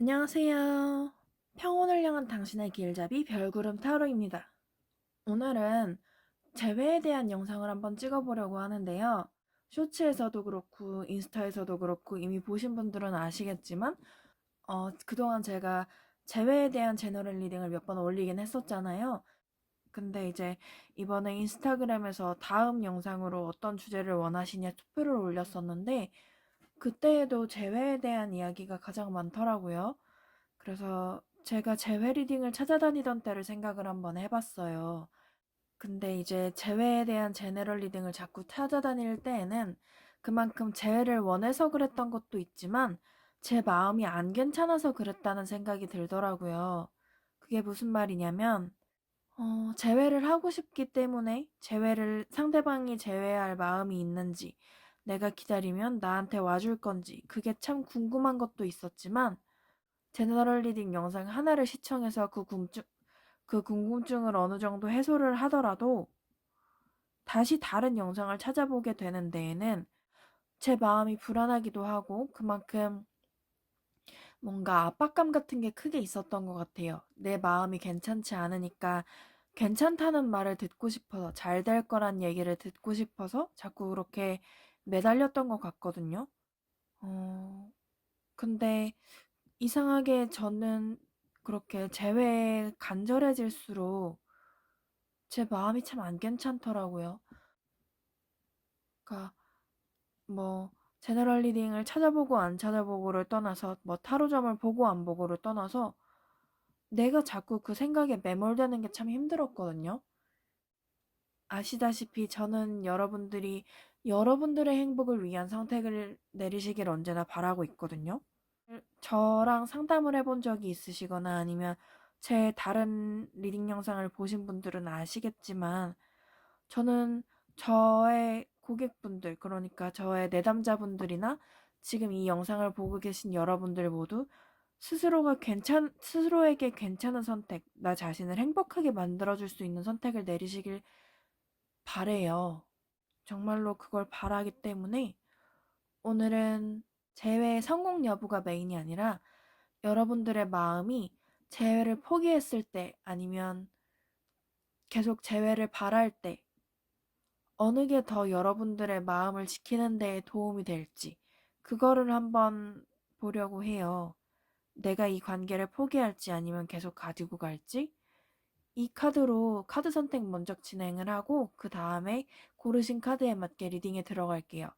안녕하세요. 평온을 향한 당신의 길잡이 별구름 타로입니다. 오늘은 재회에 대한 영상을 한번 찍어보려고 하는데요. 쇼츠에서도 그렇고 인스타에서도 그렇고 이미 보신 분들은 아시겠지만 그동안 제가 재회에 대한 제너럴 리딩을 몇 번 올리긴 했었잖아요. 근데 이제 이번에 인스타그램에서 다음 영상으로 어떤 주제를 원하시냐 투표를 올렸었는데 그때에도 재회에 대한 이야기가 가장 많더라고요. 그래서 제가 재회 리딩을 찾아다니던 때를 생각을 한번 해봤어요. 근데 이제 재회에 대한 제너럴 리딩을 자꾸 찾아다닐 때에는 그만큼 재회를 원해서 그랬던 것도 있지만 제 마음이 안 괜찮아서 그랬다는 생각이 들더라고요. 그게 무슨 말이냐면 재회를 하고 싶기 때문에 상대방이 재회할 마음이 있는지, 내가 기다리면 나한테 와줄 건지, 그게 참 궁금한 것도 있었지만, 제너럴 리딩 영상 하나를 시청해서 그 궁금증을 어느 정도 해소를 하더라도, 다시 다른 영상을 찾아보게 되는 데에는 제 마음이 불안하기도 하고, 그만큼 뭔가 압박감 같은 게 크게 있었던 것 같아요. 내 마음이 괜찮지 않으니까 괜찮다는 말을 듣고 싶어서, 잘 될 거란 얘기를 듣고 싶어서 자꾸 그렇게 매달렸던 것 같거든요. 근데 이상하게 저는 그렇게 재회에 간절해질수록 제 마음이 참 안 괜찮더라고요. 그러니까 뭐 제너럴 리딩을 찾아보고 안 찾아보고를 떠나서, 뭐 타로점을 보고 안 보고를 떠나서 내가 자꾸 그 생각에 매몰되는 게 참 힘들었거든요. 아시다시피 저는 여러분들의 행복을 위한 선택을 내리시길 언제나 바라고 있거든요. 저랑 상담을 해본 적이 있으시거나 아니면 제 다른 리딩 영상을 보신 분들은 아시겠지만 저는 저의 고객분들, 그러니까 저의 내담자분들이나 지금 이 영상을 보고 계신 여러분들 모두 스스로에게 괜찮은 선택, 나 자신을 행복하게 만들어줄 수 있는 선택을 내리시길 바래요. 정말로 그걸 바라기 때문에 오늘은 재회 성공 여부가 메인이 아니라 여러분들의 마음이 재회를 포기했을 때 아니면 계속 재회를 바랄 때 어느 게 더 여러분들의 마음을 지키는 데에 도움이 될지 그거를 한번 보려고 해요. 내가 이 관계를 포기할지 아니면 계속 가지고 갈지. 이 카드로 카드 선택 먼저 진행을 하고 그 다음에 고르신 카드에 맞게 리딩에 들어갈게요.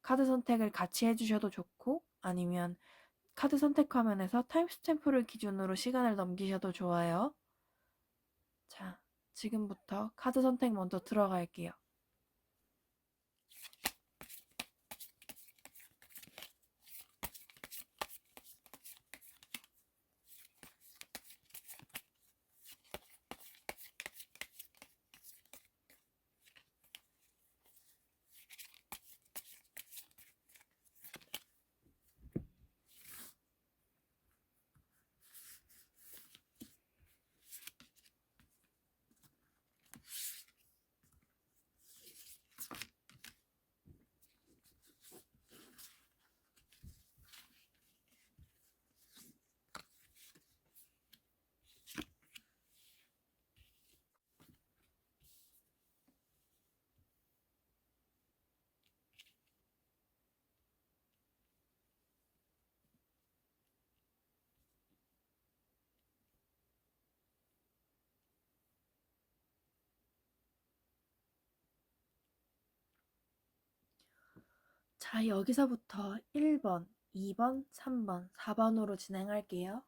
카드 선택을 같이 해주셔도 좋고 아니면 카드 선택 화면에서 타임스탬프를 기준으로 시간을 넘기셔도 좋아요. 자, 지금부터 카드 선택 먼저 들어갈게요. 자, 여기서부터 1번, 2번, 3번, 4번으로 진행할게요.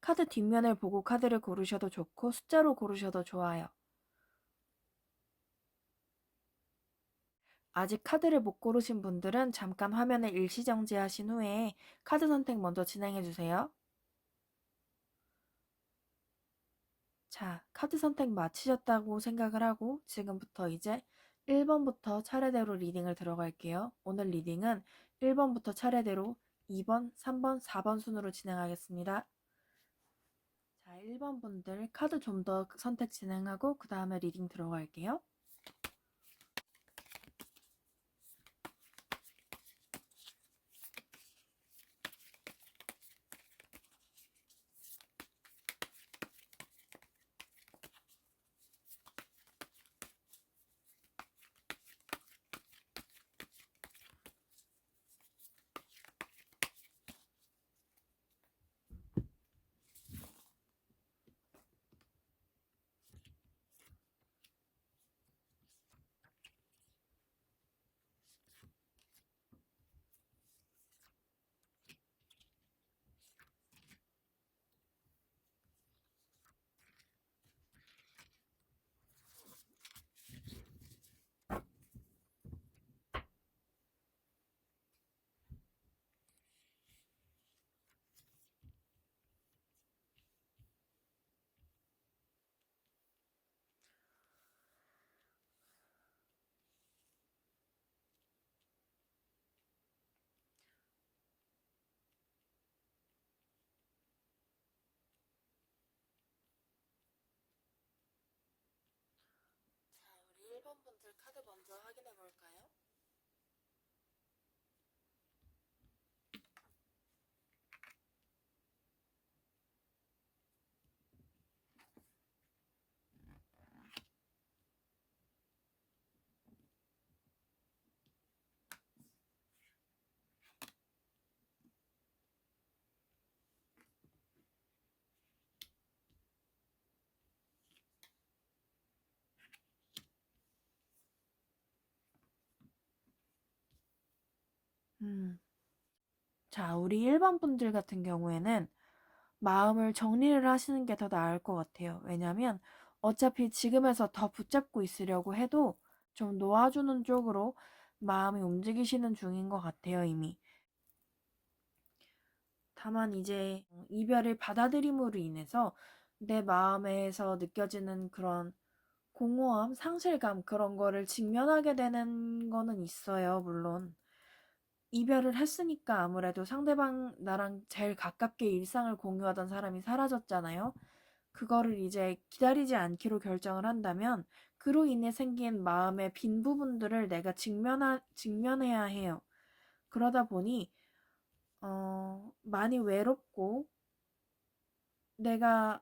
카드 뒷면을 보고 카드를 고르셔도 좋고 숫자로 고르셔도 좋아요. 아직 카드를 못 고르신 분들은 잠깐 화면을 일시정지하신 후에 카드 선택 먼저 진행해주세요. 자, 카드 선택 마치셨다고 생각을 하고 지금부터 이제 1번부터 차례대로 리딩을 들어갈게요. 오늘 리딩은 1번부터 차례대로 2번, 3번, 4번 순으로 진행하겠습니다. 자, 1번 분들 카드 좀 더 선택 진행하고 그 다음에 리딩 들어갈게요. 1번 분들 카드 먼저 확인해 볼까요? 자, 우리 1번 분들 같은 경우에는 마음을 정리를 하시는 게 더 나을 것 같아요. 왜냐면 어차피 지금에서 더 붙잡고 있으려고 해도 좀 놓아주는 쪽으로 마음이 움직이시는 중인 것 같아요, 이미. 다만 이제 이별을 받아들임으로 인해서 내 마음에서 느껴지는 그런 공허함, 상실감 그런 거를 직면하게 되는 거는 있어요, 물론. 이별을 했으니까 아무래도 상대방 나랑 제일 가깝게 일상을 공유하던 사람이 사라졌잖아요. 그거를 이제 기다리지 않기로 결정을 한다면 그로 인해 생긴 마음의 빈 부분들을 내가 직면해야 해요. 그러다 보니 많이 외롭고 내가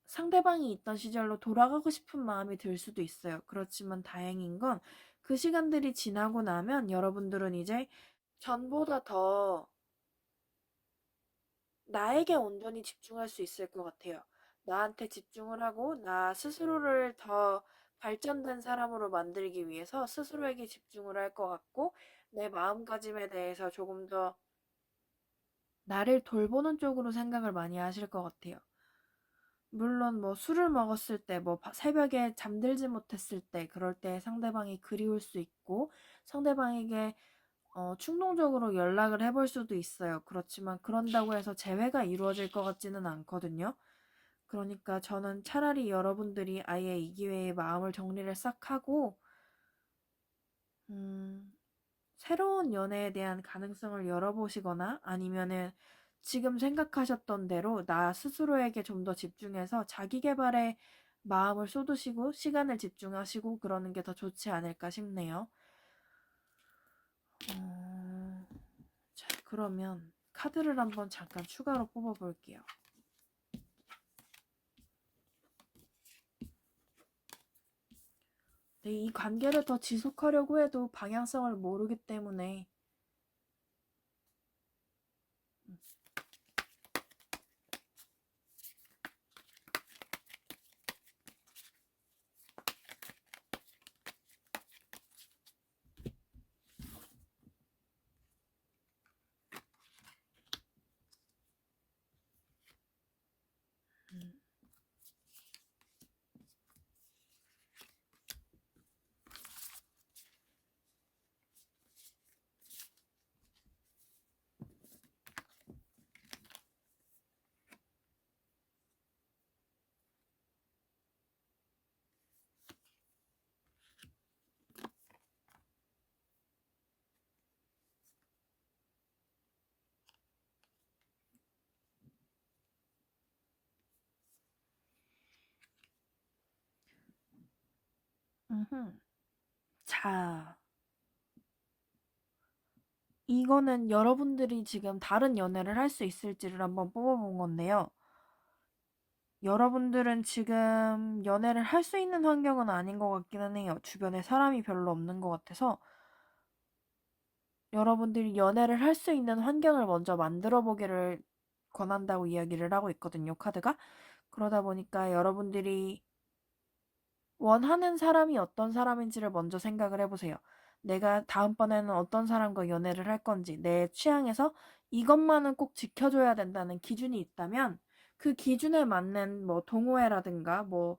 상대방이 있던 시절로 돌아가고 싶은 마음이 들 수도 있어요. 그렇지만 다행인 건 그 시간들이 지나고 나면 여러분들은 이제 전보다 더 나에게 온전히 집중할 수 있을 것 같아요. 나한테 집중을 하고 나 스스로를 더 발전된 사람으로 만들기 위해서 스스로에게 집중을 할 것 같고 내 마음가짐에 대해서 조금 더 나를 돌보는 쪽으로 생각을 많이 하실 것 같아요. 물론 뭐 술을 먹었을 때, 뭐 새벽에 잠들지 못했을 때, 그럴 때 상대방이 그리울 수 있고 상대방에게 충동적으로 연락을 해볼 수도 있어요. 그렇지만 그런다고 해서 재회가 이루어질 것 같지는 않거든요. 그러니까 저는 차라리 여러분들이 아예 이 기회에 마음을 정리를 싹 하고 새로운 연애에 대한 가능성을 열어보시거나 아니면은 지금 생각하셨던 대로 나 스스로에게 좀 더 집중해서 자기 개발에 마음을 쏟으시고 시간을 집중하시고 그러는 게 더 좋지 않을까 싶네요. 자, 그러면 카드를 한번 잠깐 추가로 뽑아볼게요. 네, 이 관계를 더 지속하려고 해도 방향성을 모르기 때문에 자, 이거는 여러분들이 지금 다른 연애를 할 수 있을지를 한번 뽑아본 건데요. 여러분들은 지금 연애를 할 수 있는 환경은 아닌 것 같기는 해요. 주변에 사람이 별로 없는 것 같아서 여러분들이 연애를 할 수 있는 환경을 먼저 만들어 보기를 권한다고 이야기를 하고 있거든요, 카드가. 그러다 보니까 여러분들이 원하는 사람이 어떤 사람인지를 먼저 생각을 해보세요. 내가 다음번에는 어떤 사람과 연애를 할 건지, 내 취향에서 이것만은 꼭 지켜줘야 된다는 기준이 있다면, 그 기준에 맞는 뭐 동호회라든가, 뭐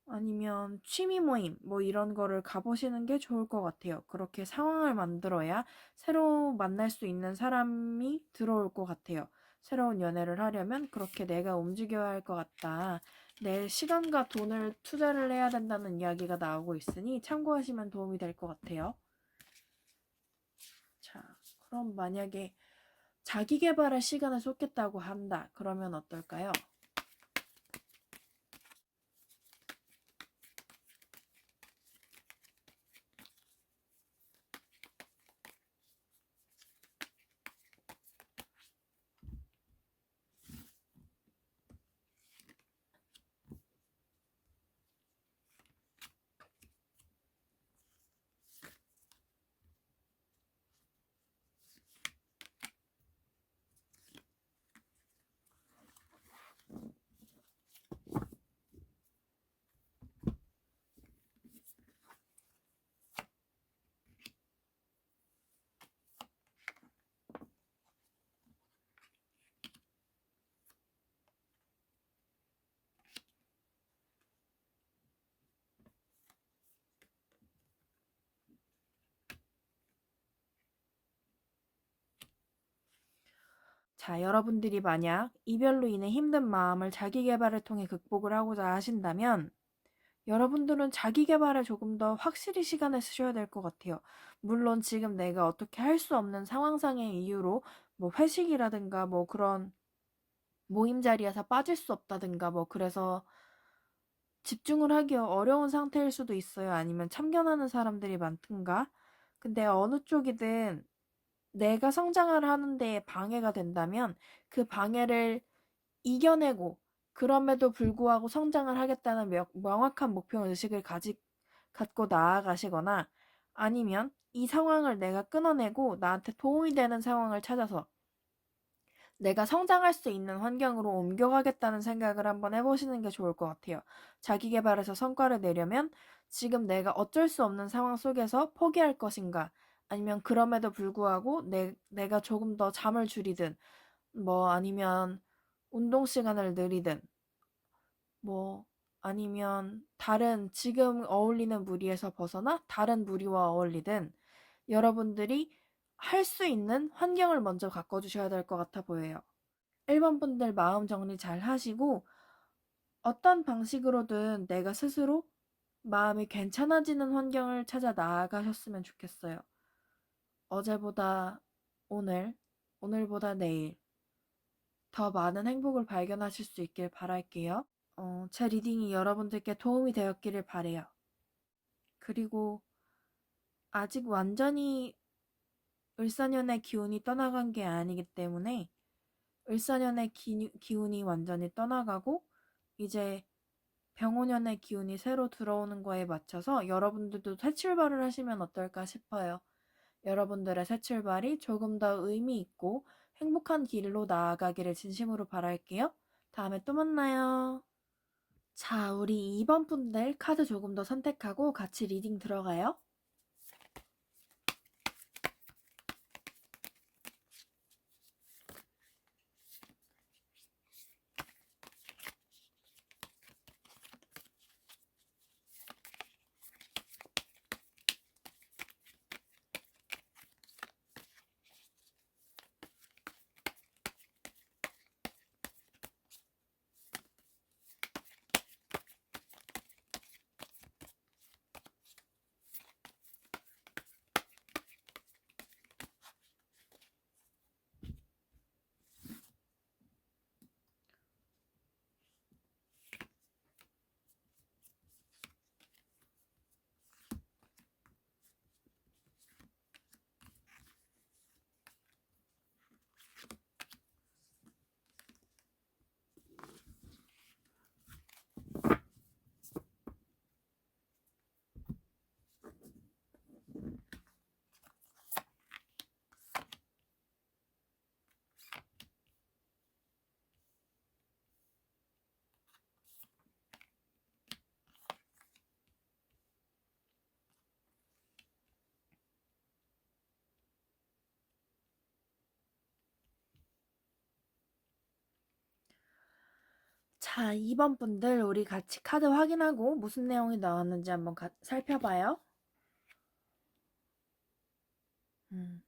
아니면 취미 모임, 뭐 이런 거를 가보시는 게 좋을 것 같아요. 그렇게 상황을 만들어야 새로 만날 수 있는 사람이 들어올 것 같아요. 새로운 연애를 하려면 그렇게 내가 움직여야 할 것 같다. 내 시간과 돈을 투자를 해야 된다는 이야기가 나오고 있으니 참고하시면 도움이 될 것 같아요. 자, 그럼 만약에 자기 개발에 시간을 쏟겠다고 한다. 그러면 어떨까요? 자, 여러분들이 만약 이별로 인해 힘든 마음을 자기 계발을 통해 극복을 하고자 하신다면 여러분들은 자기 계발에 조금 더 확실히 시간을 쓰셔야 될 것 같아요. 물론 지금 내가 어떻게 할 수 없는 상황상의 이유로 뭐 회식이라든가 뭐 그런 모임 자리에서 빠질 수 없다든가 뭐 그래서 집중을 하기 어려운 상태일 수도 있어요. 아니면 참견하는 사람들이 많든가. 근데 어느 쪽이든 내가 성장을 하는 데 방해가 된다면 그 방해를 이겨내고 그럼에도 불구하고 성장을 하겠다는 명확한 목표 의식을 갖고 나아가시거나 아니면 이 상황을 내가 끊어내고 나한테 도움이 되는 상황을 찾아서 내가 성장할 수 있는 환경으로 옮겨가겠다는 생각을 한번 해보시는 게 좋을 것 같아요. 자기 개발에서 성과를 내려면 지금 내가 어쩔 수 없는 상황 속에서 포기할 것인가 아니면 그럼에도 불구하고 내가 조금 더 잠을 줄이든 뭐 아니면 운동 시간을 늘리든 뭐 아니면 다른 지금 어울리는 무리에서 벗어나 다른 무리와 어울리든 여러분들이 할 수 있는 환경을 먼저 가꿔주셔야 될 것 같아 보여요. 1번 분들 마음 정리 잘 하시고 어떤 방식으로든 내가 스스로 마음이 괜찮아지는 환경을 찾아 나아가셨으면 좋겠어요. 어제보다 오늘, 오늘보다 내일 더 많은 행복을 발견하실 수 있길 바랄게요. 제 리딩이 여러분들께 도움이 되었기를 바래요. 그리고 아직 완전히 을사년의 기운이 떠나간 게 아니기 때문에 을사년의 기운이 완전히 떠나가고 이제 병오년의 기운이 새로 들어오는 거에 맞춰서 여러분들도 새 출발을 하시면 어떨까 싶어요. 여러분들의 새 출발이 조금 더 의미 있고 행복한 길로 나아가기를 진심으로 바랄게요. 다음에 또 만나요. 자, 우리 2번 분들 카드 조금 더 선택하고 같이 리딩 들어가요. 자, 2번 분들 우리 같이 카드 확인하고 무슨 내용이 나왔는지 한번 살펴봐요. 음.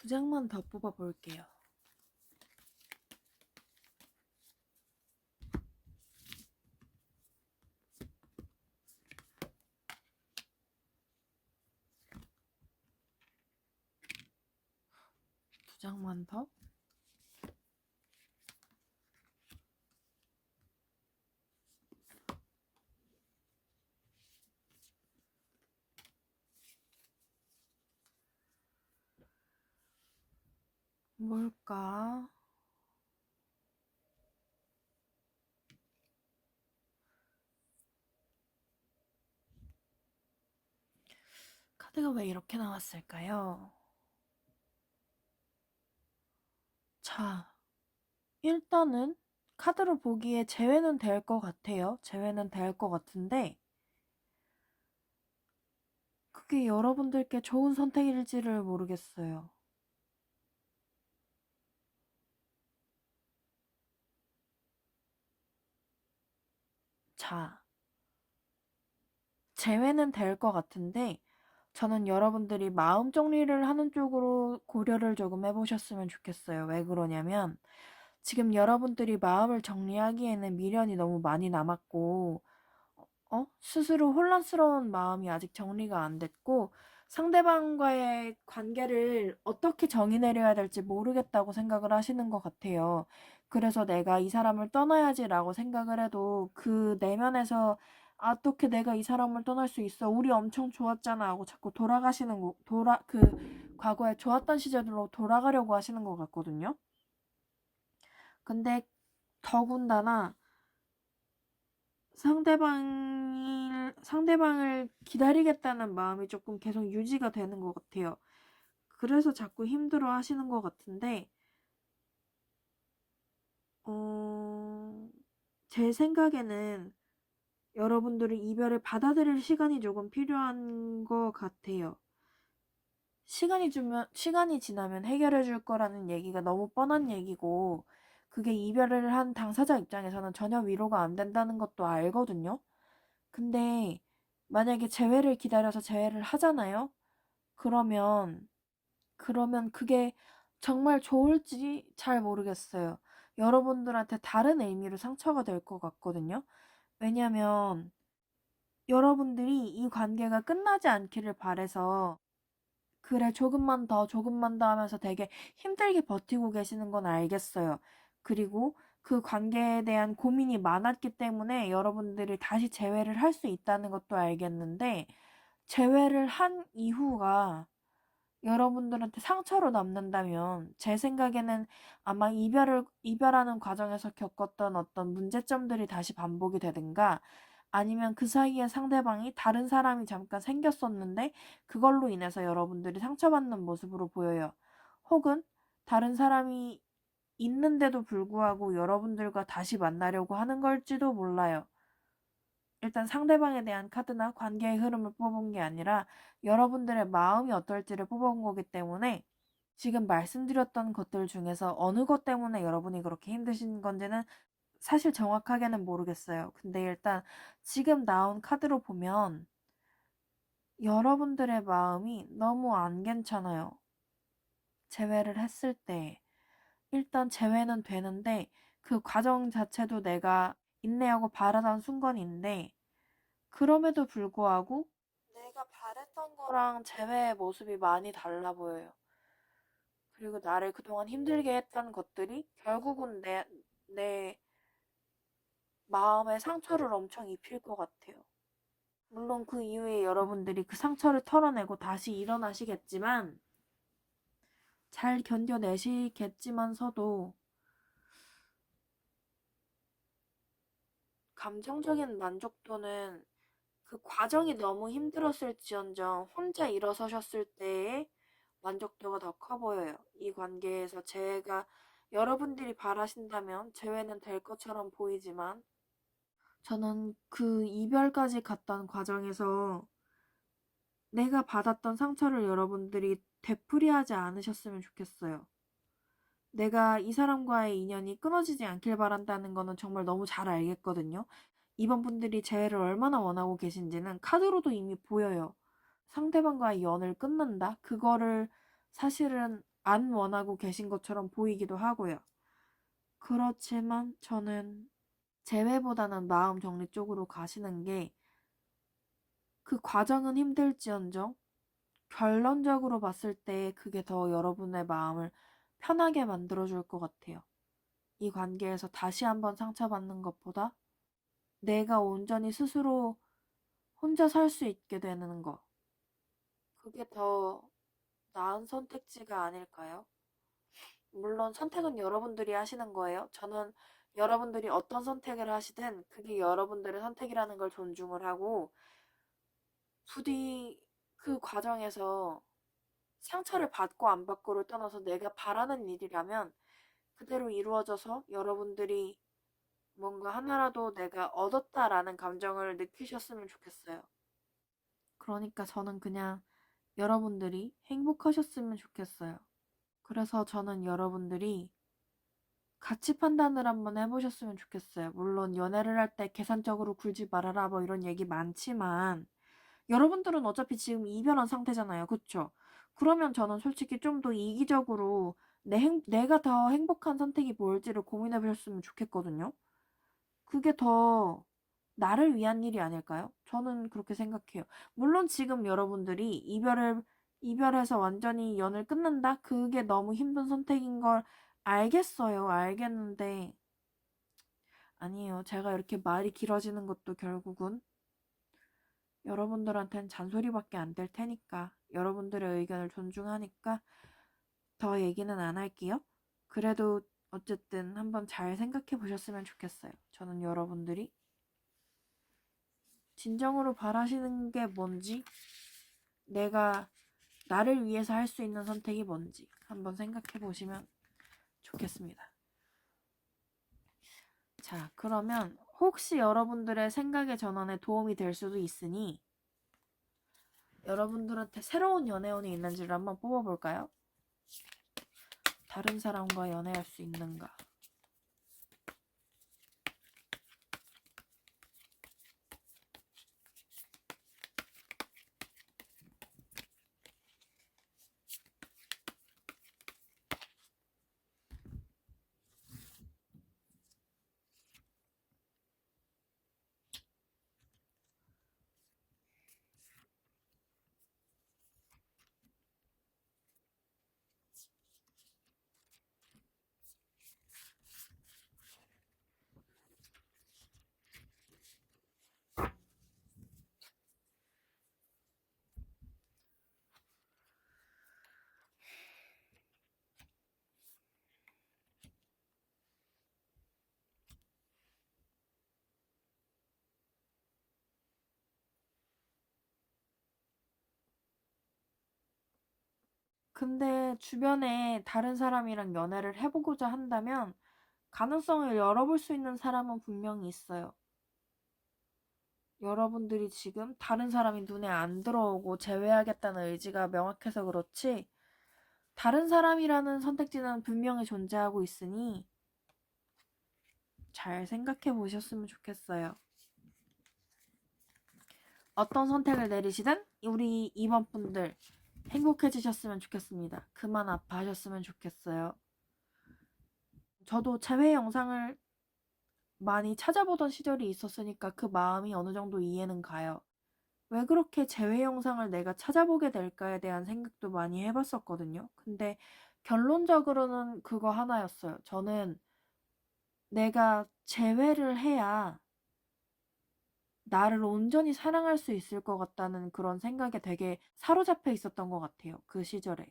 두 장만 더 뽑아볼게요. 두 장만 더. 뭘까? 카드가 왜 이렇게 나왔을까요? 자, 일단은 카드로 보기에 재회는 될 것 같아요. 재회는 될 것 같은데, 그게 여러분들께 좋은 선택일지를 모르겠어요. 자, 재회는 될 것 같은데, 저는 여러분들이 마음 정리를 하는 쪽으로 고려를 조금 해보셨으면 좋겠어요. 왜 그러냐면, 지금 여러분들이 마음을 정리하기에는 미련이 너무 많이 남았고, 스스로 혼란스러운 마음이 아직 정리가 안 됐고, 상대방과의 관계를 어떻게 정의 내려야 될지 모르겠다고 생각을 하시는 것 같아요. 그래서 내가 이 사람을 떠나야지라고 생각을 해도 그 내면에서 어떻게 내가 이 사람을 떠날 수 있어? 우리 엄청 좋았잖아 하고 자꾸 과거에 좋았던 시절로 돌아가려고 하시는 것 같거든요. 근데 더군다나 상대방을 기다리겠다는 마음이 조금 계속 유지가 되는 것 같아요. 그래서 자꾸 힘들어 하시는 것 같은데, 제 생각에는 여러분들은 이별을 받아들일 시간이 조금 필요한 것 같아요. 시간이 지나면 해결해 줄 거라는 얘기가 너무 뻔한 얘기고, 그게 이별을 한 당사자 입장에서는 전혀 위로가 안 된다는 것도 알거든요. 근데 만약에 재회를 기다려서 재회를 하잖아요? 그러면, 그러면 그게 정말 좋을지 잘 모르겠어요. 여러분들한테 다른 의미로 상처가 될 것 같거든요. 왜냐면 여러분들이 이 관계가 끝나지 않기를 바래서 그래, 조금만 더 하면서 되게 힘들게 버티고 계시는 건 알겠어요. 그리고 그 관계에 대한 고민이 많았기 때문에 여러분들이 다시 재회를 할 수 있다는 것도 알겠는데, 재회를 한 이후가 여러분들한테 상처로 남는다면, 제 생각에는 아마 이별하는 과정에서 겪었던 어떤 문제점들이 다시 반복이 되든가, 아니면 그 사이에 상대방이 다른 사람이 잠깐 생겼었는데, 그걸로 인해서 여러분들이 상처받는 모습으로 보여요. 혹은 다른 사람이 있는데도 불구하고 여러분들과 다시 만나려고 하는 걸지도 몰라요. 일단 상대방에 대한 카드나 관계의 흐름을 뽑은 게 아니라 여러분들의 마음이 어떨지를 뽑아온 거기 때문에 지금 말씀드렸던 것들 중에서 어느 것 때문에 여러분이 그렇게 힘드신 건지는 사실 정확하게는 모르겠어요. 근데 일단 지금 나온 카드로 보면 여러분들의 마음이 너무 안 괜찮아요. 재회를 했을 때. 일단 재회는 되는데 그 과정 자체도 내가 인내하고 바라던 순간인데 그럼에도 불구하고 내가 바랬던 거랑 재회의 모습이 많이 달라 보여요. 그리고 나를 그동안 힘들게 했던 것들이 결국은 내 마음에 상처를 엄청 입힐 것 같아요. 물론 그 이후에 여러분들이 그 상처를 털어내고 다시 일어나시겠지만, 잘 견뎌내시겠지만서도, 감정적인 만족도는 그 과정이 너무 힘들었을지언정 혼자 일어서셨을 때의 만족도가 더 커 보여요. 이 관계에서 재회가 여러분들이 바라신다면 재회는 될 것처럼 보이지만 저는 그 이별까지 갔던 과정에서 내가 받았던 상처를 여러분들이 되풀이하지 않으셨으면 좋겠어요. 내가 이 사람과의 인연이 끊어지지 않길 바란다는 거는 정말 너무 잘 알겠거든요. 이번 분들이 재회를 얼마나 원하고 계신지는 카드로도 이미 보여요. 상대방과의 연을 끊는다? 그거를 사실은 안 원하고 계신 것처럼 보이기도 하고요. 그렇지만 저는 재회보다는 마음 정리 쪽으로 가시는 게 그 과정은 힘들지언정 결론적으로 봤을 때 그게 더 여러분의 마음을 편하게 만들어줄 것 같아요. 이 관계에서 다시 한번 상처받는 것보다 내가 온전히 스스로 혼자 살 수 있게 되는 거. 그게 더 나은 선택지가 아닐까요? 물론 선택은 여러분들이 하시는 거예요. 저는 여러분들이 어떤 선택을 하시든 그게 여러분들의 선택이라는 걸 존중을 하고 부디 그 과정에서 상처를 받고 안 받고를 떠나서 내가 바라는 일이라면 그대로 이루어져서 여러분들이 뭔가 하나라도 내가 얻었다라는 감정을 느끼셨으면 좋겠어요. 그러니까 저는 그냥 여러분들이 행복하셨으면 좋겠어요. 그래서 저는 여러분들이 가치 판단을 한번 해보셨으면 좋겠어요. 물론 연애를 할 때 계산적으로 굴지 말아라 뭐 이런 얘기 많지만 여러분들은 어차피 지금 이별한 상태잖아요. 그쵸? 그러면 저는 솔직히 좀 더 이기적으로 내가 더 행복한 선택이 뭘지를 고민해 보셨으면 좋겠거든요. 그게 더 나를 위한 일이 아닐까요? 저는 그렇게 생각해요. 물론 지금 여러분들이 이별해서 완전히 연을 끊는다? 그게 너무 힘든 선택인 걸 알겠어요. 알겠는데, 아니에요. 제가 이렇게 말이 길어지는 것도 결국은 여러분들한텐 잔소리밖에 안 될 테니까, 여러분들의 의견을 존중하니까 더 얘기는 안 할게요. 그래도 어쨌든 한번 잘 생각해 보셨으면 좋겠어요. 저는 여러분들이 진정으로 바라시는 게 뭔지, 내가 나를 위해서 할 수 있는 선택이 뭔지 한번 생각해 보시면 좋겠습니다. 자, 그러면 혹시 여러분들의 생각의 전환에 도움이 될 수도 있으니 여러분들한테 새로운 연애운이 있는지를 한번 뽑아볼까요? 다른 사람과 연애할 수 있는가? 근데 주변에 다른 사람이랑 연애를 해보고자 한다면 가능성을 열어볼 수 있는 사람은 분명히 있어요. 여러분들이 지금 다른 사람이 눈에 안 들어오고 제외하겠다는 의지가 명확해서 그렇지 다른 사람이라는 선택지는 분명히 존재하고 있으니 잘 생각해 보셨으면 좋겠어요. 어떤 선택을 내리시든 우리 이번 분들 행복해지셨으면 좋겠습니다. 그만 아파하셨으면 좋겠어요. 저도 재회 영상을 많이 찾아보던 시절이 있었으니까 그 마음이 어느 정도 이해는 가요. 왜 그렇게 재회 영상을 내가 찾아보게 될까에 대한 생각도 많이 해봤었거든요. 근데 결론적으로는 그거 하나였어요. 저는 내가 재회를 해야 나를 온전히 사랑할 수 있을 것 같다는 그런 생각에 되게 사로잡혀 있었던 것 같아요. 그 시절에.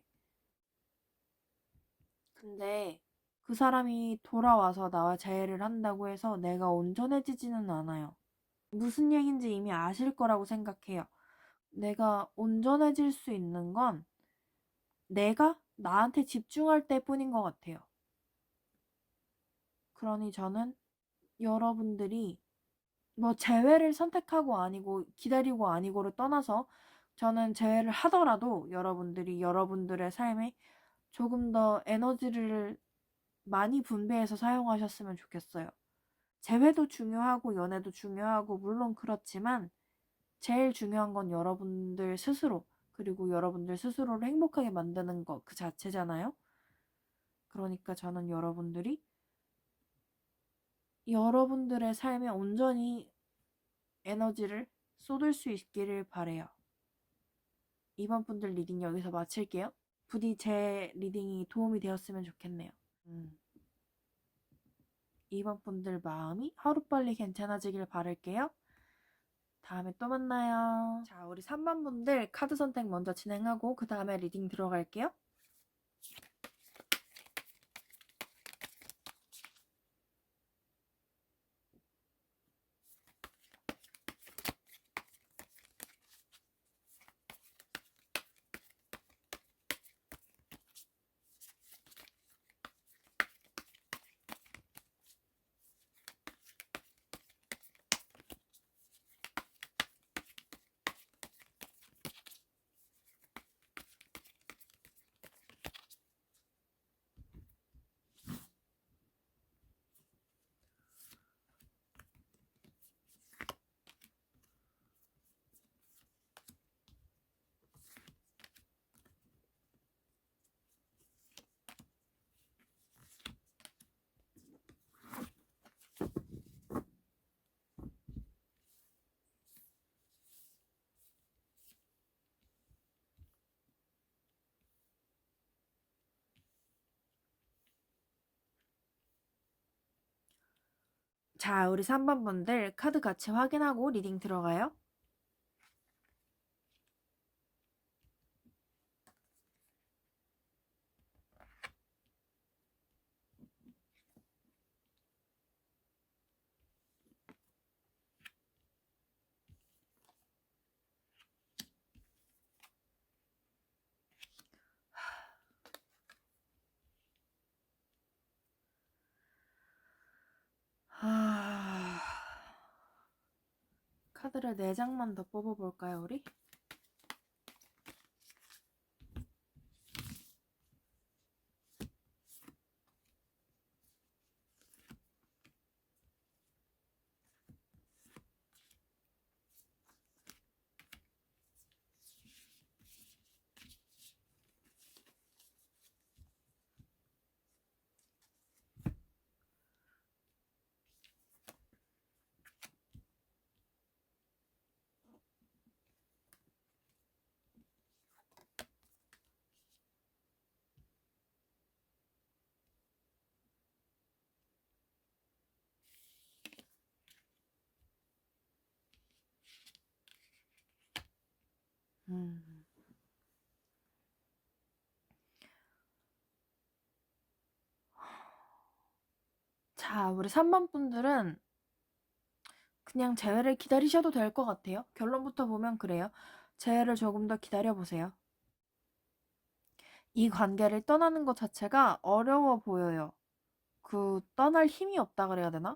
근데 그 사람이 돌아와서 나와 재회를 한다고 해서 내가 온전해지지는 않아요. 무슨 얘기인지 이미 아실 거라고 생각해요. 내가 온전해질 수 있는 건 내가 나한테 집중할 때뿐인 것 같아요. 그러니 저는 여러분들이 뭐 재회를 선택하고 아니고 기다리고 아니고를 떠나서 저는 재회를 하더라도 여러분들이 여러분들의 삶에 조금 더 에너지를 많이 분배해서 사용하셨으면 좋겠어요. 재회도 중요하고 연애도 중요하고 물론 그렇지만 제일 중요한 건 여러분들 스스로 그리고 여러분들 스스로를 행복하게 만드는 것 그 자체잖아요. 그러니까 저는 여러분들이 여러분들의 삶에 온전히 에너지를 쏟을 수 있기를 바래요. 이번 분들 리딩 여기서 마칠게요. 부디 제 리딩이 도움이 되었으면 좋겠네요. 이번 분들 마음이 하루빨리 괜찮아지길 바랄게요. 다음에 또 만나요. 자, 우리 3번 분들 카드 선택 먼저 진행하고 그 다음에 리딩 들어갈게요. 자, 우리 3번 분들 카드 같이 확인하고 리딩 들어가요. 카드를 4장만 더 뽑아볼까요, 우리? 자, 우리 3번 분들은 그냥 재회를 기다리셔도 될 것 같아요. 결론부터 보면 그래요. 재회를 조금 더 기다려보세요. 이 관계를 떠나는 것 자체가 어려워 보여요. 떠날 힘이 없다 그래야 되나?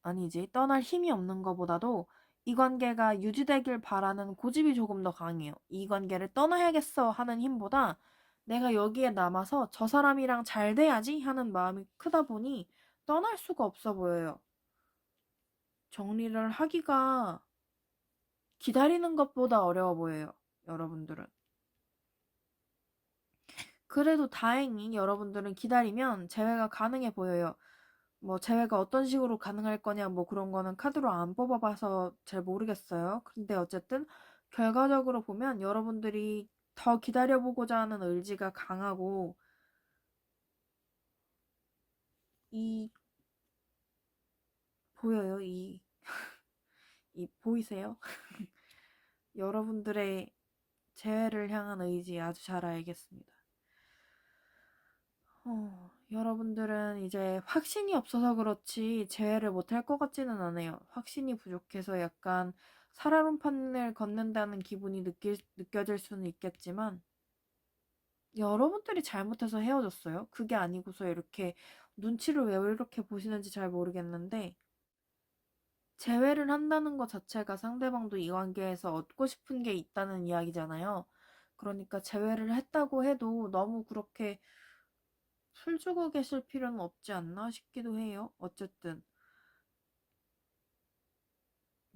아니지. 떠날 힘이 없는 것보다도 이 관계가 유지되길 바라는 고집이 조금 더 강해요. 이 관계를 떠나야겠어 하는 힘보다 내가 여기에 남아서 저 사람이랑 잘 돼야지 하는 마음이 크다 보니 떠날 수가 없어 보여요. 정리를 하기가 기다리는 것보다 어려워 보여요. 여러분들은. 그래도 다행히 여러분들은 기다리면 재회가 가능해 보여요. 뭐 재회가 어떤 식으로 가능할 거냐 뭐 그런 거는 카드로 안 뽑아봐서 잘 모르겠어요. 근데 어쨌든 결과적으로 보면 여러분들이 더 기다려보고자 하는 의지가 강하고 보여요. 보이세요? 여러분들의 재회를 향한 의지 아주 잘 알겠습니다. 여러분들은 이제 확신이 없어서 그렇지 재회를 못할 것 같지는 않아요. 확신이 부족해서 약간 살얼음판을 걷는다는 기분이 느껴질 수는 있겠지만 여러분들이 잘못해서 헤어졌어요. 그게 아니고서 이렇게 눈치를 왜 이렇게 보시는지 잘 모르겠는데 재회를 한다는 것 자체가 상대방도 이 관계에서 얻고 싶은 게 있다는 이야기잖아요. 그러니까 재회를 했다고 해도 너무 그렇게 풀주고 계실 필요는 없지 않나 싶기도 해요. 어쨌든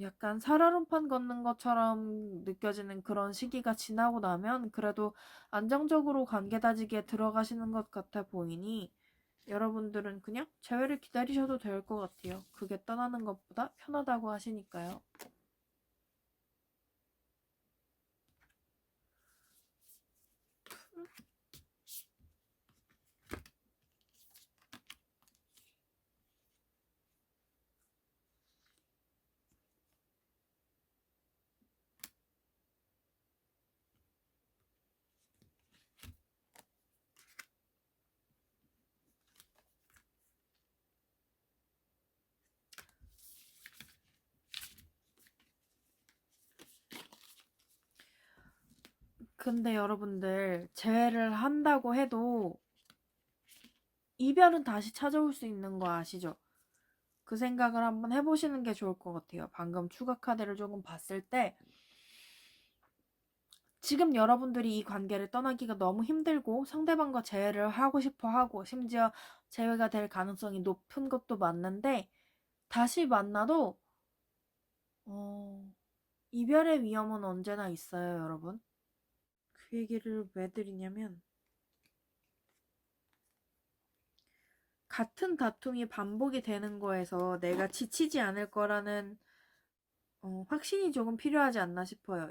약간 살얼음판 걷는 것처럼 느껴지는 그런 시기가 지나고 나면 그래도 안정적으로 관계 다지기에 들어가시는 것 같아 보이니 여러분들은 그냥 재회를 기다리셔도 될 것 같아요. 그게 떠나는 것보다 편하다고 하시니까요. 근데 여러분들 재회를 한다고 해도 이별은 다시 찾아올 수 있는 거 아시죠? 그 생각을 한번 해보시는 게 좋을 것 같아요. 방금 추가 카드를 조금 봤을 때 지금 여러분들이 이 관계를 떠나기가 너무 힘들고 상대방과 재회를 하고 싶어 하고 심지어 재회가 될 가능성이 높은 것도 맞는데 다시 만나도 이별의 위험은 언제나 있어요, 여러분. 그 얘기를 왜 드리냐면 같은 다툼이 반복이 되는 거에서 내가 지치지 않을 거라는 확신이 조금 필요하지 않나 싶어요.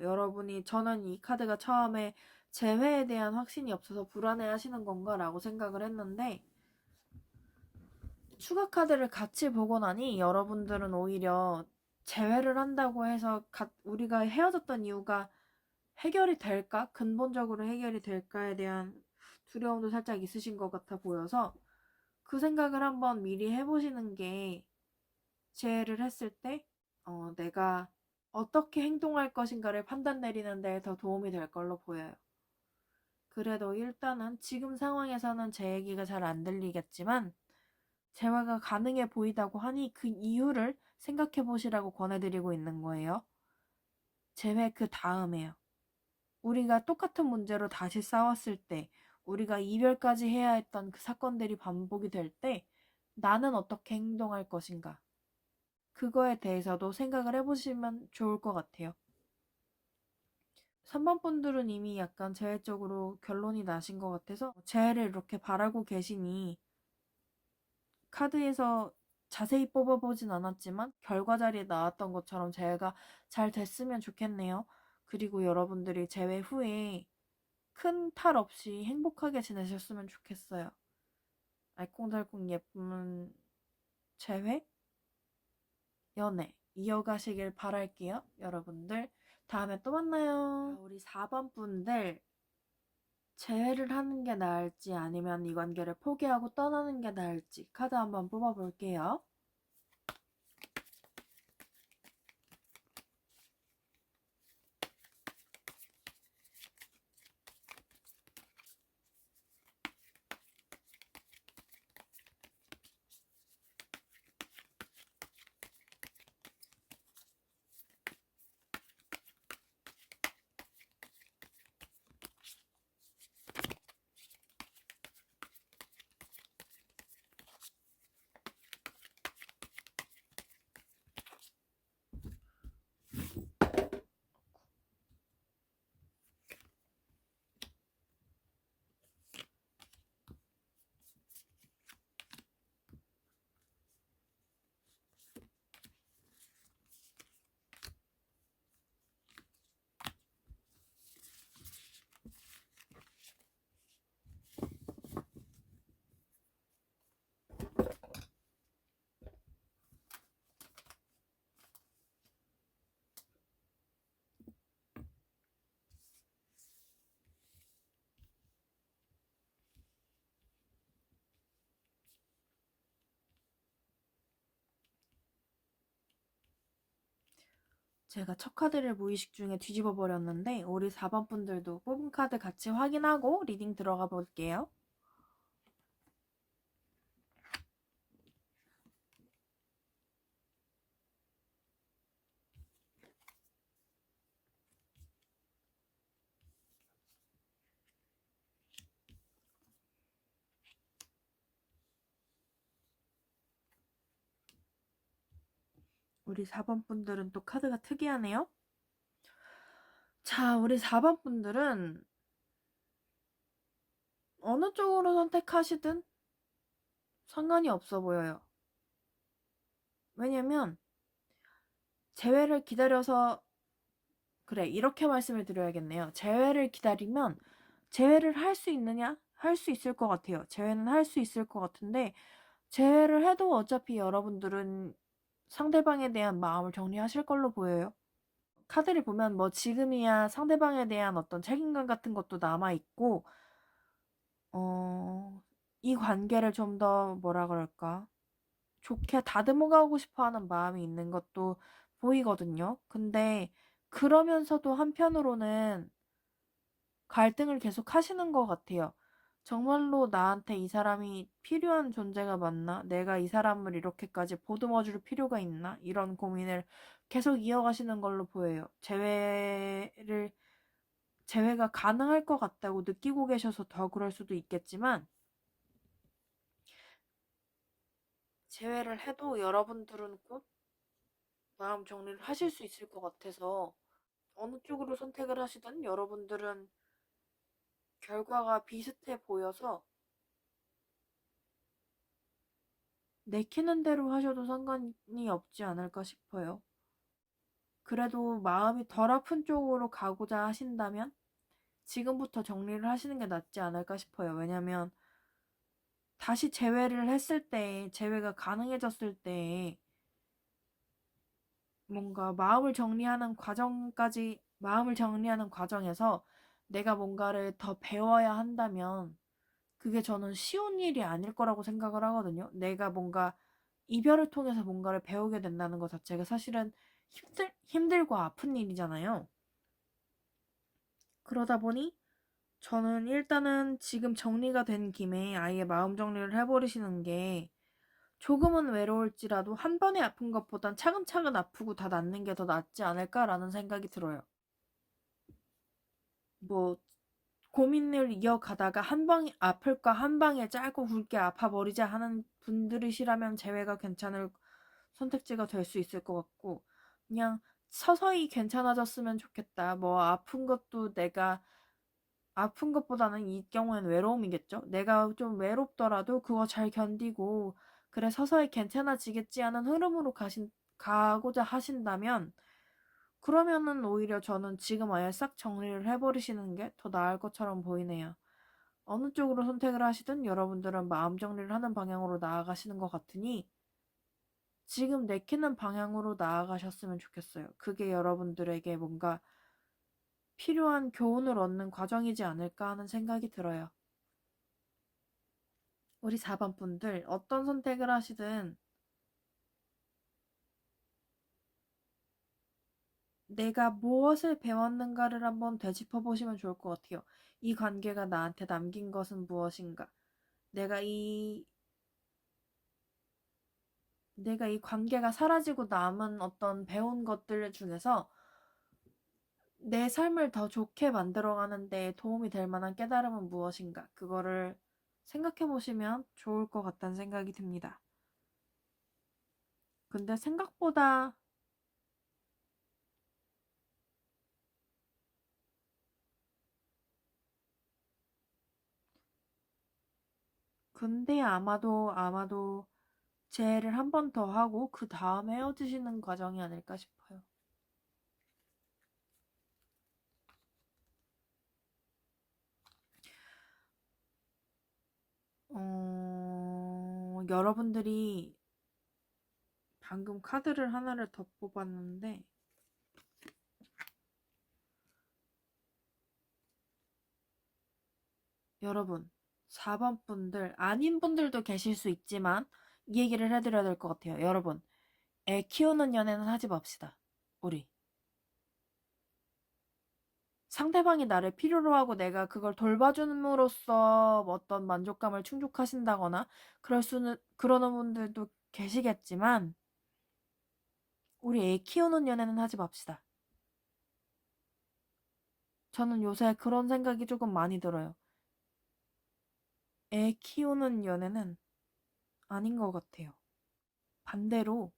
저는 이 카드가 처음에 재회에 대한 확신이 없어서 불안해 하시는 건가 라고 생각을 했는데 추가 카드를 같이 보고 나니 여러분들은 오히려 재회를 한다고 해서 우리가 헤어졌던 이유가 해결이 될까? 근본적으로 해결이 될까에 대한 두려움도 살짝 있으신 것 같아 보여서 그 생각을 한번 미리 해보시는 게 재회를 했을 때 내가 어떻게 행동할 것인가를 판단 내리는 데 더 도움이 될 걸로 보여요. 그래도 일단은 지금 상황에서는 제 얘기가 잘 안 들리겠지만 재회가 가능해 보이다고 하니 그 이유를 생각해 보시라고 권해드리고 있는 거예요. 재회 그 다음에요. 우리가 똑같은 문제로 다시 싸웠을 때, 우리가 이별까지 해야 했던 그 사건들이 반복이 될 때, 나는 어떻게 행동할 것인가? 그거에 대해서도 생각을 해보시면 좋을 것 같아요. 3번 분들은 이미 약간 재회 쪽으로 결론이 나신 것 같아서 재회를 이렇게 바라고 계시니 카드에서 자세히 뽑아보진 않았지만 결과 자리에 나왔던 것처럼 재회가 잘 됐으면 좋겠네요. 그리고 여러분들이 재회 후에 큰 탈 없이 행복하게 지내셨으면 좋겠어요. 알콩달콩 예쁜 재회, 연애 이어가시길 바랄게요. 여러분들 다음에 또 만나요. 우리 4번 분들 재회를 하는 게 나을지 아니면 이 관계를 포기하고 떠나는 게 나을지 카드 한번 뽑아볼게요. 제가 첫 카드를 무의식 중에 뒤집어 버렸는데 우리 4번 분들도 뽑은 카드 같이 확인하고 리딩 들어가 볼게요. 우리 4번 분들은 또 카드가 특이하네요. 자, 우리 4번 분들은 어느 쪽으로 선택하시든 상관이 없어 보여요. 왜냐면 재회를 기다려서 그래 이렇게 말씀을 드려야겠네요. 재회를 기다리면 재회를 할 수 있느냐? 할 수 있을 것 같아요. 재회는 할 수 있을 것 같은데 재회를 해도 어차피 여러분들은 상대방에 대한 마음을 정리하실 걸로 보여요. 카드를 보면 뭐 지금이야 상대방에 대한 어떤 책임감 같은 것도 남아있고 이 관계를 좀 더 뭐라 그럴까 좋게 다듬어 가고 싶어 하는 마음이 있는 것도 보이거든요. 근데 그러면서도 한편으로는 갈등을 계속 하시는 것 같아요. 정말로 나한테 이 사람이 필요한 존재가 맞나? 내가 이 사람을 이렇게까지 보듬어 줄 필요가 있나? 이런 고민을 계속 이어가시는 걸로 보여요. 재회가 가능할 것 같다고 느끼고 계셔서 더 그럴 수도 있겠지만, 재회를 해도 여러분들은 곧 마음 정리를 하실 수 있을 것 같아서, 어느 쪽으로 선택을 하시든 여러분들은 결과가 비슷해 보여서 내키는 대로 하셔도 상관이 없지 않을까 싶어요. 그래도 마음이 덜 아픈 쪽으로 가고자 하신다면 지금부터 정리를 하시는 게 낫지 않을까 싶어요. 왜냐면 다시 재회를 했을 때, 재회가 가능해졌을 때, 뭔가 마음을 정리하는 과정에서 내가 뭔가를 더 배워야 한다면, 그게 저는 쉬운 일이 아닐 거라고 생각을 하거든요. 내가 뭔가 이별을 통해서 뭔가를 배우게 된다는 것 자체가 사실은 힘들고 아픈 일이잖아요. 그러다 보니 저는 일단은 지금 정리가 된 김에 아예 마음 정리를 해버리시는 게 조금은 외로울지라도 한 번에 아픈 것보단 차근차근 아프고 다 낫는 게 더 낫지 않을까라는 생각이 들어요. 뭐 고민을 이어가다가 한 방에 아플까 한 방에 짧고 굵게 아파버리자 하는 분들이시라면 재회가 괜찮을 선택지가 될 수 있을 것 같고, 그냥 서서히 괜찮아졌으면 좋겠다. 뭐 아픈 것보다는 이 경우에는 외로움이겠죠. 내가 좀 외롭더라도 그거 잘 견디고 그래 서서히 괜찮아지겠지 하는 흐름으로 가고자 하신다면, 그러면은 오히려 저는 지금 아예 싹 정리를 해버리시는 게 더 나을 것처럼 보이네요. 어느 쪽으로 선택을 하시든 여러분들은 마음 정리를 하는 방향으로 나아가시는 것 같으니 지금 내키는 방향으로 나아가셨으면 좋겠어요. 그게 여러분들에게 뭔가 필요한 교훈을 얻는 과정이지 않을까 하는 생각이 들어요. 우리 4번 분들 어떤 선택을 하시든 내가 무엇을 배웠는가를 한번 되짚어 보시면 좋을 것 같아요. 이 관계가 나한테 남긴 것은 무엇인가? 내가 이 내가 이 관계가 사라지고 남은 어떤 배운 것들 중에서 내 삶을 더 좋게 만들어가는 데 도움이 될 만한 깨달음은 무엇인가? 그거를 생각해 보시면 좋을 것 같다는 생각이 듭니다. 근데 생각보다 근데 아마도 재회를 한 번 더 하고 그 다음에 헤어지시는 과정이 아닐까 싶어요. 여러분들이 방금 카드를 하나를 더 뽑았는데, 여러분, 4번 분들, 아닌 분들도 계실 수 있지만, 이 얘기를 해드려야 될 것 같아요. 여러분, 애 키우는 연애는 하지 맙시다. 우리. 상대방이 나를 필요로 하고 내가 그걸 돌봐줌으로써 어떤 만족감을 충족하신다거나, 그러는 분들도 계시겠지만, 우리 애 키우는 연애는 하지 맙시다. 저는 요새 그런 생각이 조금 많이 들어요. 애 키우는 연애는 아닌 것 같아요. 반대로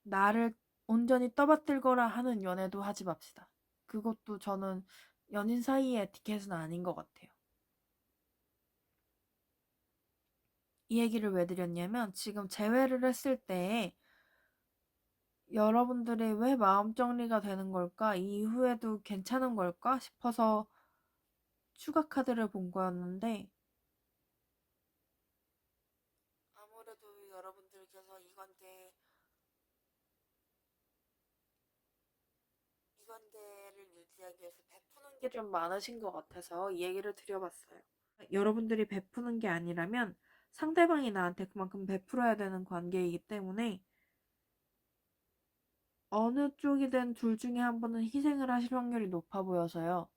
나를 온전히 떠받들거라 하는 연애도 하지 맙시다. 그것도 저는 연인 사이의 에티켓은 아닌 것 같아요. 이 얘기를 왜 드렸냐면 지금 재회를 했을 때 여러분들이 왜 마음 정리가 되는 걸까? 이후에도 괜찮은 걸까? 싶어서 추가 카드를 본 거였는데 아무래도 여러분들께서 이 관계를 유지하기 위해서 베푸는 게 좀 많으신 것 같아서 이 얘기를 드려봤어요. 여러분들이 베푸는 게 아니라면 상대방이 나한테 그만큼 베풀어야 되는 관계이기 때문에 어느 쪽이든 둘 중에 한 번은 희생을 하실 확률이 높아 보여서요.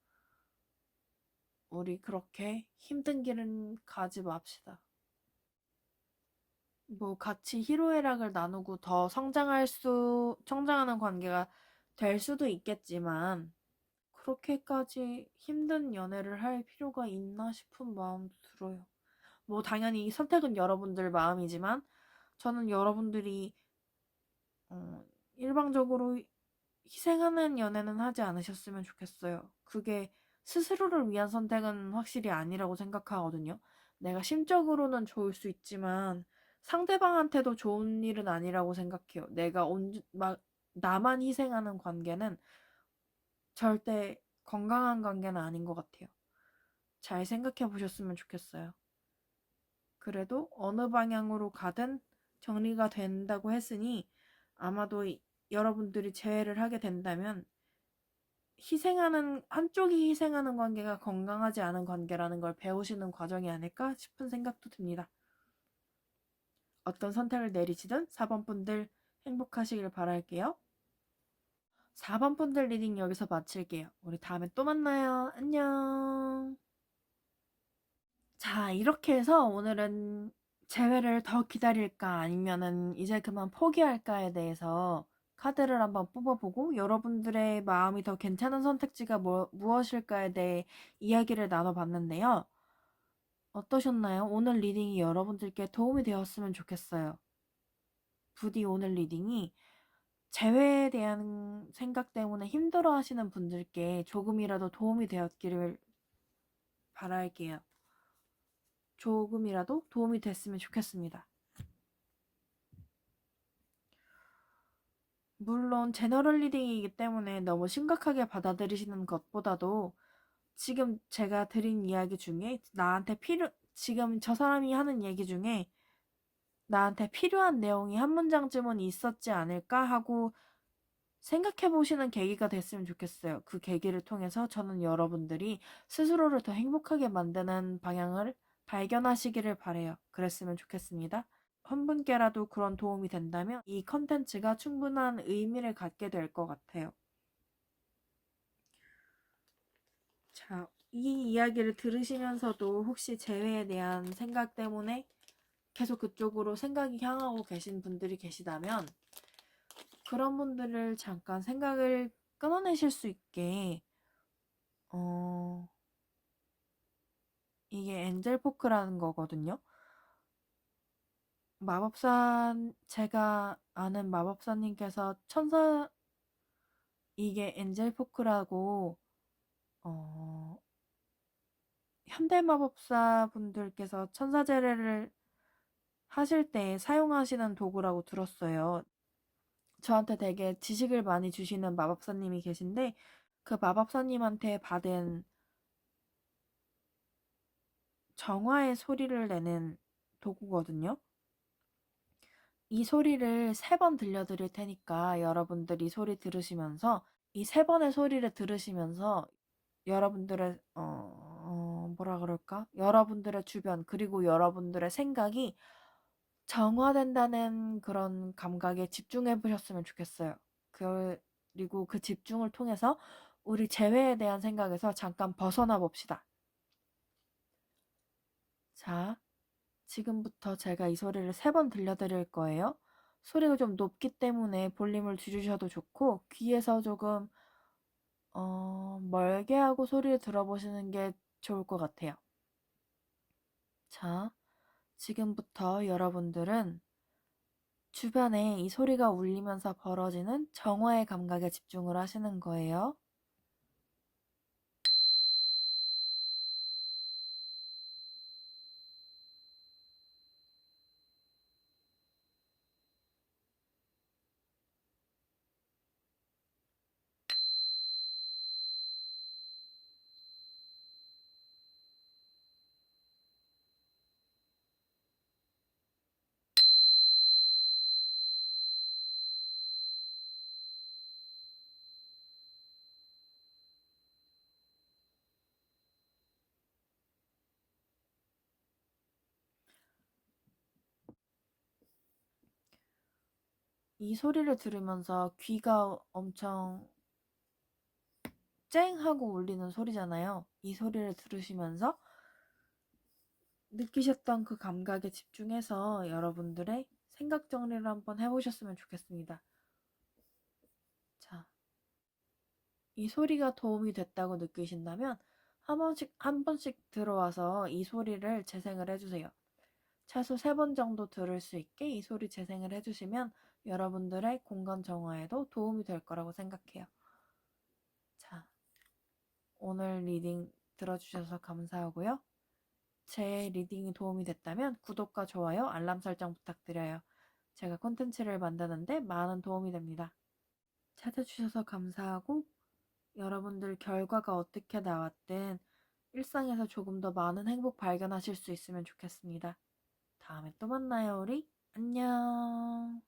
우리 그렇게 힘든 길은 가지 맙시다. 뭐 같이 희로애락을 나누고 더 성장하는 관계가 될 수도 있겠지만 그렇게까지 힘든 연애를 할 필요가 있나 싶은 마음도 들어요. 뭐 당연히 이 선택은 여러분들 마음이지만 저는 여러분들이 어, 일방적으로 희생하는 연애는 하지 않으셨으면 좋겠어요. 그게 스스로를 위한 선택은 확실히 아니라고 생각하거든요. 내가 심적으로는 좋을 수 있지만 상대방한테도 좋은 일은 아니라고 생각해요. 나만 희생하는 관계는 절대 건강한 관계는 아닌 것 같아요. 잘 생각해 보셨으면 좋겠어요. 그래도 어느 방향으로 가든 정리가 된다고 했으니 아마도 여러분들이 재회를 하게 된다면 한쪽이 희생하는 관계가 건강하지 않은 관계라는 걸 배우시는 과정이 아닐까 싶은 생각도 듭니다. 어떤 선택을 내리시든 4번 분들 행복하시길 바랄게요. 4번 분들 리딩 여기서 마칠게요. 우리 다음에 또 만나요. 안녕. 자, 이렇게 해서 오늘은 재회를 더 기다릴까 아니면은 이제 그만 포기할까에 대해서 카드를 한번 뽑아보고 여러분들의 마음이 더 괜찮은 선택지가 무엇일까에 대해 이야기를 나눠봤는데요. 어떠셨나요? 오늘 리딩이 여러분들께 도움이 되었으면 좋겠어요. 부디 오늘 리딩이 재회에 대한 생각 때문에 힘들어 하시는 분들께 조금이라도 도움이 되었기를 바랄게요. 조금이라도 도움이 됐으면 좋겠습니다. 물론 제너럴 리딩이기 때문에 너무 심각하게 받아들이시는 것보다도 지금 제가 드린 이야기 중에 지금 저 사람이 하는 얘기 중에 나한테 필요한 내용이 한 문장쯤은 있었지 않을까 하고 생각해 보시는 계기가 됐으면 좋겠어요. 그 계기를 통해서 저는 여러분들이 스스로를 더 행복하게 만드는 방향을 발견하시기를 바래요. 그랬으면 좋겠습니다. 한 분께라도 그런 도움이 된다면 이 컨텐츠가 충분한 의미를 갖게 될 것 같아요. 자, 이 이야기를 들으시면서도 혹시 재회에 대한 생각 때문에 계속 그쪽으로 생각이 향하고 계신 분들이 계시다면 그런 분들을 잠깐 생각을 끊어내실 수 있게 이게 엔젤 포크라는 거거든요. 제가 아는 마법사님께서 이게 엔젤 포크라고 현대 마법사 분들께서 천사제례를 하실 때 사용하시는 도구라고 들었어요. 저한테 되게 지식을 많이 주시는 마법사님이 계신데 그 마법사님한테 받은 정화의 소리를 내는 도구거든요. 이 소리를 3번 들려드릴 테니까 여러분들이 이 3번의 소리를 들으시면서 여러분들의 여러분들의 주변 그리고 여러분들의 생각이 정화된다는 그런 감각에 집중해 보셨으면 좋겠어요. 그리고 그 집중을 통해서 우리 재회에 대한 생각에서 잠깐 벗어나 봅시다. 자, 지금부터 제가 이 소리를 3번 들려드릴 거예요. 소리가 좀 높기 때문에 볼륨을 줄이셔도 좋고 귀에서 조금 멀게 하고 소리를 들어보시는 게 좋을 것 같아요. 자, 지금부터 여러분들은 주변에 이 소리가 울리면서 벌어지는 정화의 감각에 집중을 하시는 거예요. 이 소리를 들으면서 귀가 엄청 쨍 하고 울리는 소리잖아요. 이 소리를 들으시면서 느끼셨던 그 감각에 집중해서 여러분들의 생각 정리를 한번 해보셨으면 좋겠습니다. 자, 이 소리가 도움이 됐다고 느끼신다면 한 번씩 들어와서 이 소리를 재생을 해주세요. 최소 3번 정도 들을 수 있게 이 소리 재생을 해주시면 여러분들의 공간 정화에도 도움이 될 거라고 생각해요. 자, 오늘 리딩 들어주셔서 감사하고요. 제 리딩이 도움이 됐다면 구독과 좋아요, 알람 설정 부탁드려요. 제가 콘텐츠를 만드는데 많은 도움이 됩니다. 찾아주셔서 감사하고 여러분들 결과가 어떻게 나왔든 일상에서 조금 더 많은 행복 발견하실 수 있으면 좋겠습니다. 다음에 또 만나요, 우리. 안녕.